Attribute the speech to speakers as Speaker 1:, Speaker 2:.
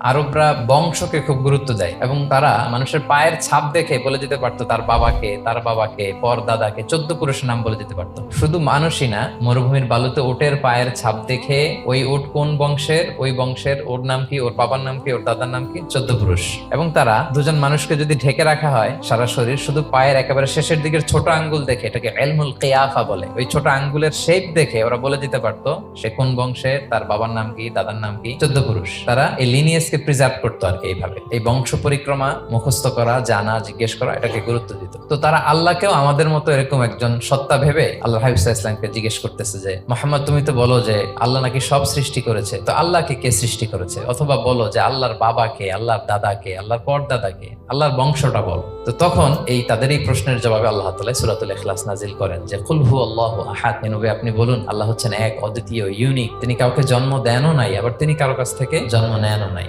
Speaker 1: আরবরা বংশকে খুব গুরুত্ব দেয় এবং তারা মানুষের পায়ের ছাপ দেখে বলে দিতে পারতো তার বাবাকে, তার বাবাকে, পর দাদাকে, 14 পুরুষের নাম বলে দিতে পারতো। শুধু মানুষই না, মরুভূমির বালুতে উটের পায়ের ছাপ দেখে ওই উট কোন বংশের, ওই বংশের ওর নাম কি, ওর বাবার নাম কি, ওর দাদার নাম কি, 14 পুরুষ। এবং তারা দুজন মানুষকে যদি ঢেকে রাখা হয় সারা শরীর, শুধু পায়ের একেবারে শেষের দিকের ছোট আঙ্গুল দেখে, এটাকে ইলমুল কিয়াফা বলে, ওই ছোট আঙ্গুলের শেপ দেখে ওরা বলে দিতে পারতো সে কোন বংশের, তার বাবার নাম কি, দাদার নাম কি, 14 পুরুষ। তারা এই লিনিয়েজকে প্রিজার্ভ করতো আর কি। এইভাবে এই বংশ পরিক্রমা মুখস্থ করা, জানা, জিজ্ঞেস করা, এটাকে গুরুত্ব দিত। তো তারা আল্লাহকেও আমাদের মতো এরকম একজন সত্তা ভেবে আল্লাহ হাবিব সাল্লাল্লাহু আলাইহি ওয়াসাল্লামকে জিজ্ঞেস করতেছে যে, মুহাম্মদ তুমি তো বলো যে আল্লাহ নাকি সব সৃষ্টি করেছে, তো আল্লাহকে কে সৃষ্টি করেছে? অথবা বলো যে আল্লাহর বাবাকে, আল্লাহর দাদাকে, আল্লাহর পরদাদাকে, আল্লাহর বংশটা বলো। তো তখন এই তাদের এই প্রশ্নের জবাবে আল্লাহ তাআলা সূরাতুল ইখলাস নাজিল করেন যে কুল হুয়াল্লাহু আহাদ, নবী আপনি বলুন আল্লাহ হচ্ছেন এক, অদ্বিতীয়, ইউনিক। তিনি কাউকে জন্ম দেনও নাই, আবার তিনি কারো কাছ থেকে জন্ম নেনও নাই।